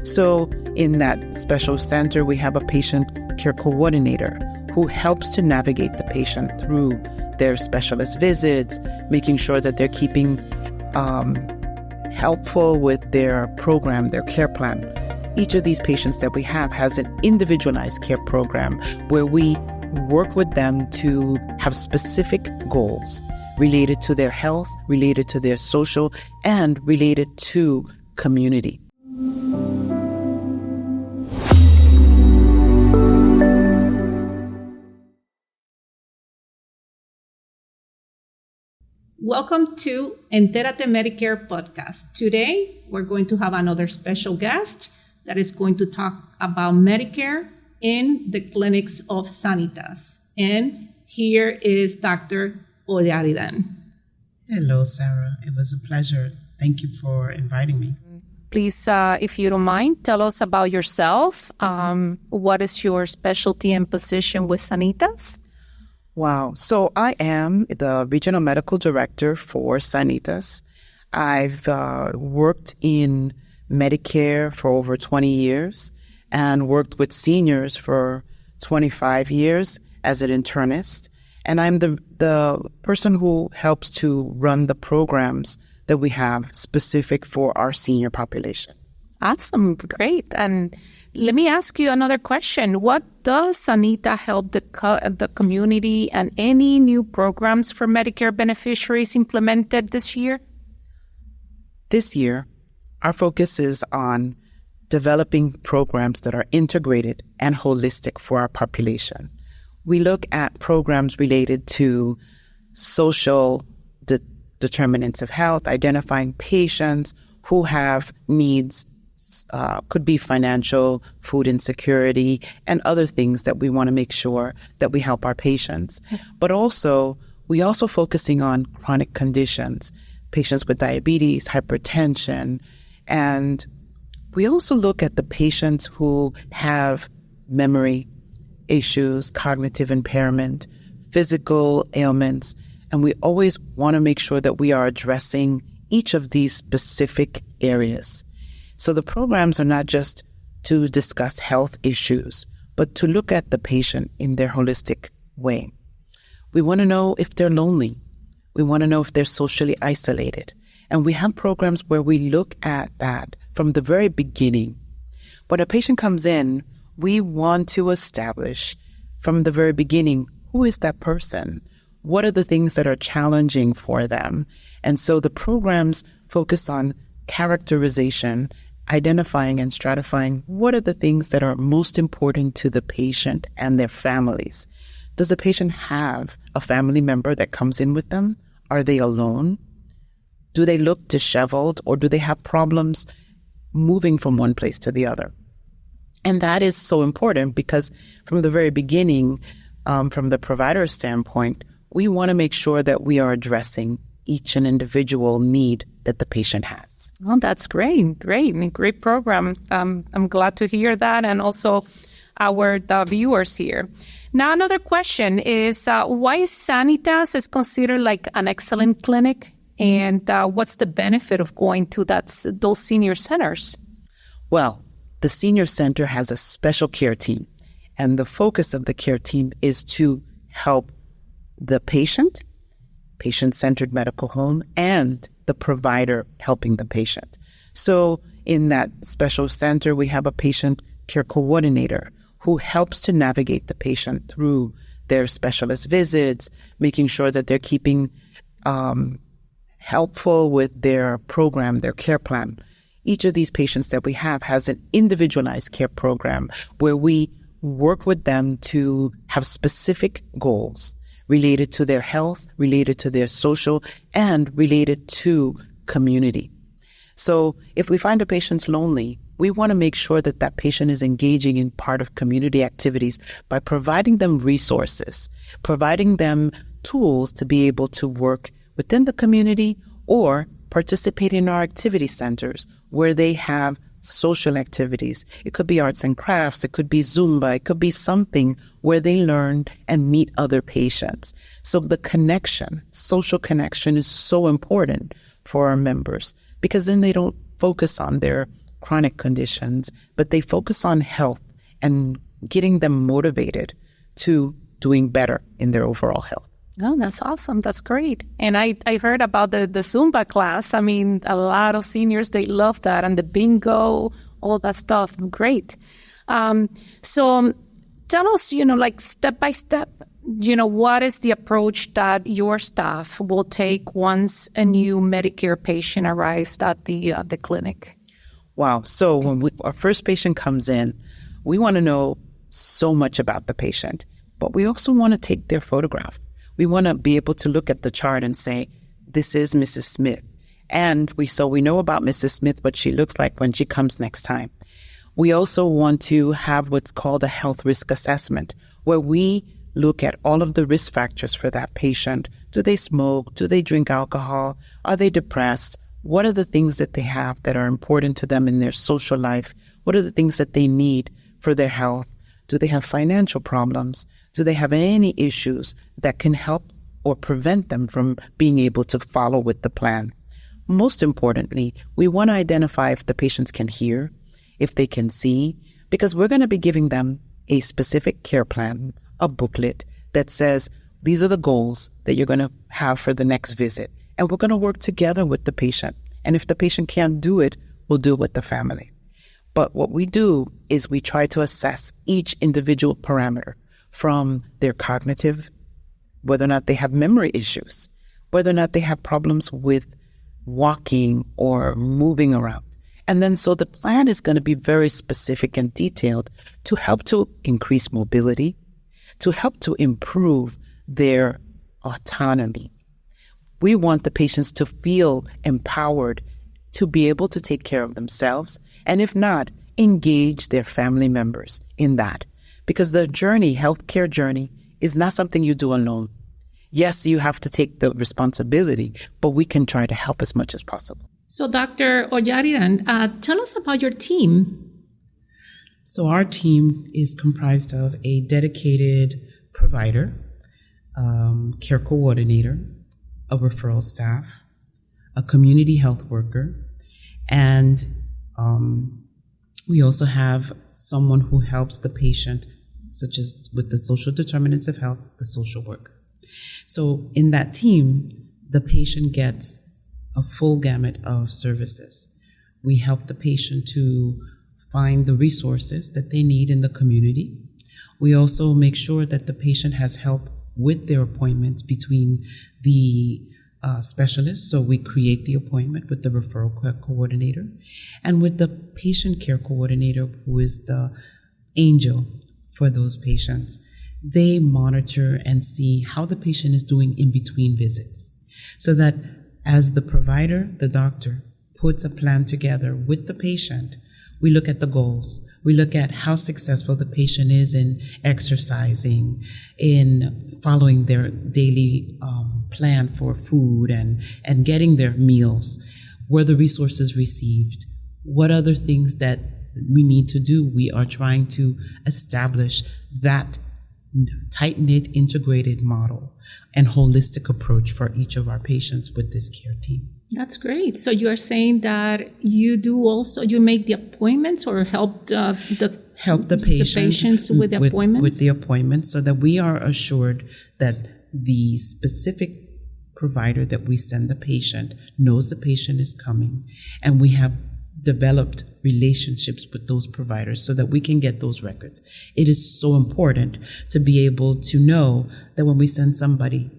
So in that special center, we have a patient care coordinator who helps to navigate the patient through their specialist visits, making sure that they're keeping helpful with their program, their care plan. Each of these patients that we have has an individualized care program where we work with them to have specific goals related to their health, related to their social, and related to community. Welcome to Entérate Medicare podcast. Today, we're going to have another special guest that is going to talk about Medicare in the clinics of Sanitas. And here is Dr. Oriaridan. Hello, Sarah. It was a pleasure. Thank you for inviting me. Please, if you don't mind, tell us about yourself. What is your specialty and position with Sanitas? Wow. So I am the Regional Medical Director for Sanitas. I've worked in Medicare for over 20 years and worked with seniors for 25 years as an internist. And I'm the person who helps to run the programs that we have specific for our senior population. Awesome. Great. And let me ask you another question. What does Sanita help the community, and any new programs for Medicare beneficiaries implemented this year? This year, our focus is on developing programs that are integrated and holistic for our population. We look at programs related to social determinants of health, identifying patients who have needs, could be financial, food insecurity, and other things that we want to make sure that we help our patients. But we also focusing on chronic conditions, patients with diabetes, hypertension, and we also look at the patients who have memory issues, cognitive impairment, physical ailments, and we always want to make sure that we are addressing each of these specific areas. So the programs are not just to discuss health issues, but to look at the patient in their holistic way. We want to know if they're lonely. We want to know if they're socially isolated. And we have programs where we look at that from the very beginning. When a patient comes in, we want to establish from the very beginning, who is that person? What are the things that are challenging for them? And so the programs focus on characterization, identifying and stratifying what are the things that are most important to the patient and their families. Does the patient have a family member that comes in with them? Are they alone? Do they look disheveled, or do they have problems moving from one place to the other? And that is so important because from the very beginning, from the provider standpoint, we want to make sure that we are addressing each and individual need that the patient has. Oh, that's great. Great program. I'm glad to hear that, and also the viewers here. Now, another question is, why Sanitas is considered like an excellent clinic? And what's the benefit of going to those senior centers? Well, the senior center has a special care team, and the focus of the care team is to help the patient-centered medical home, and the provider helping the patient. So in that special center, we have a patient care coordinator who helps to navigate the patient through their specialist visits, making sure that they're keeping helpful with their program, their care plan. Each of these patients that we have has an individualized care program where we work with them to have specific goals related to their health, related to their social, and related to community. So if we find a patient's lonely, we want to make sure that that patient is engaging in part of community activities by providing them resources, providing them tools to be able to work within the community or participate in our activity centers where they have social activities. It could be arts and crafts, it could be Zumba, it could be something where they learn and meet other patients. So the connection, social connection, is so important for our members because then they don't focus on their chronic conditions, but they focus on health and getting them motivated to doing better in their overall health. Oh, that's awesome. That's great. And I heard about the Zumba class. I mean, a lot of seniors, they love that. And the bingo, all that stuff. Great. So tell us, like step by step, what is the approach that your staff will take once a new Medicare patient arrives at the clinic? Wow. So when our first patient comes in, we want to know so much about the patient, but we also want to take their photograph. We want to be able to look at the chart and say, this is Mrs. Smith. And we know about Mrs. Smith, what she looks like when she comes next time. We also want to have what's called a health risk assessment, where we look at all of the risk factors for that patient. Do they smoke? Do they drink alcohol? Are they depressed? What are the things that they have that are important to them in their social life? What are the things that they need for their health? Do they have financial problems? Do they have any issues that can help or prevent them from being able to follow with the plan? Most importantly, we want to identify if the patients can hear, if they can see, because we're going to be giving them a specific care plan, a booklet that says, these are the goals that you're going to have for the next visit. And we're going to work together with the patient. And if the patient can't do it, we'll do it with the family. But what we do is we try to assess each individual parameter, from their cognitive, whether or not they have memory issues, whether or not they have problems with walking or moving around. And then so the plan is going to be very specific and detailed to help to increase mobility, to help to improve their autonomy. We want the patients to feel empowered to be able to take care of themselves, and if not, engage their family members in that. Because the journey, healthcare journey, is not something you do alone. Yes, you have to take the responsibility, but we can try to help as much as possible. So Dr. Oyaridan, tell us about your team. So our team is comprised of a dedicated provider, care coordinator, a referral staff, a community health worker, and we also have someone who helps the patient, such as with the social determinants of health, the social worker. So in that team, the patient gets a full gamut of services. We help the patient to find the resources that they need in the community. We also make sure that the patient has help with their appointments between the specialists. So we create the appointment with the referral coordinator and with the patient care coordinator, who is the angel for those patients. They monitor and see how the patient is doing in between visits, so that as the provider, the doctor, puts a plan together with the patient, we look at the goals. We look at how successful the patient is in exercising, in following their daily plan for food and getting their meals. Were the resources received? What other things that we need to do? We are trying to establish that tight-knit, integrated model and holistic approach for each of our patients with this care team. That's great. So you are saying that you make the appointments or help the patients with the appointments? With the appointments, so that we are assured that the specific provider that we send the patient knows the patient is coming, and we have developed relationships with those providers so that we can get those records. It is so important to be able to know that when we send somebody,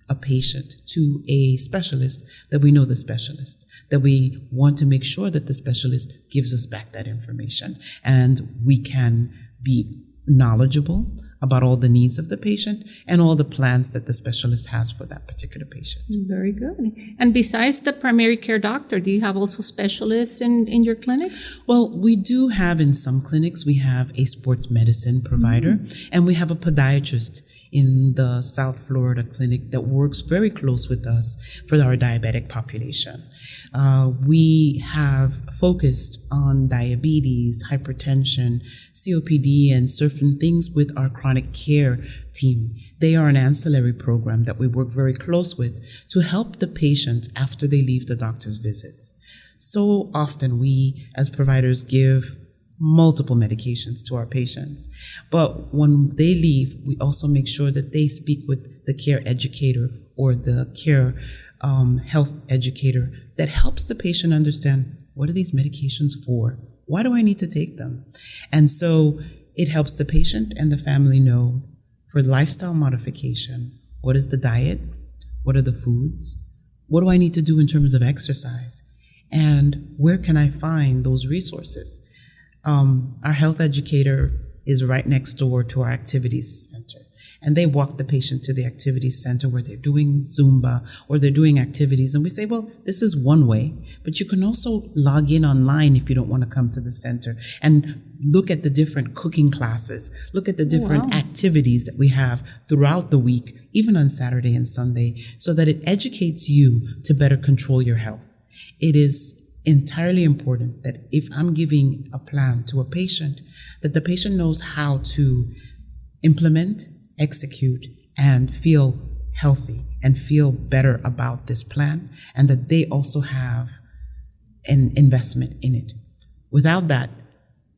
a patient, to a specialist, that we know the specialist, that we want to make sure that the specialist gives us back that information, and we can be knowledgeable about all the needs of the patient and all the plans that the specialist has for that particular patient. Very good. And besides the primary care doctor, do you have also specialists in your clinics? Well, we do have in some clinics, we have a sports medicine provider, and we have a podiatrist in the South Florida clinic that works very close with us for our diabetic population. We have focused on diabetes, hypertension, COPD, and certain things with our chronic care team. They are an ancillary program that we work very close with to help the patients after they leave the doctor's visits. So often we, as providers, give multiple medications to our patients. But when they leave, we also make sure that they speak with the care educator or the care health educator that helps the patient understand, what are these medications for? Why do I need to take them? And so it helps the patient and the family know, for lifestyle modification, what is the diet? What are the foods? What do I need to do in terms of exercise? And where can I find those resources? Our health educator is right next door to our activities center. And they walk the patient to the activities center where they're doing Zumba or they're doing activities. And we say, well, this is one way, but you can also log in online if you don't want to come to the center and look at the different cooking classes, look at the different activities that we have throughout the week, even on Saturday and Sunday, so that it educates you to better control your health. It is entirely important that if I'm giving a plan to a patient, that the patient knows how to implement, execute, and feel healthy and feel better about this plan, and that they also have an investment in it. Without that,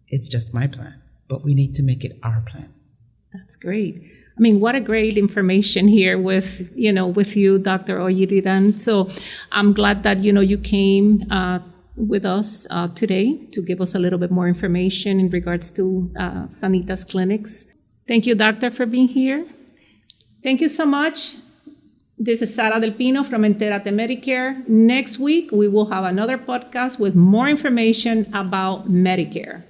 it's just my plan, but we need to make it our plan. That's great. I mean, what a great information here with you, Dr. Oyiridan. So I'm glad that, you came with us today to give us a little bit more information in regards to Sanita's clinics. Thank you, Doctor, for being here. Thank you so much. This is Sara Del Pino from Entérate Medicare. Next week, we will have another podcast with more information about Medicare.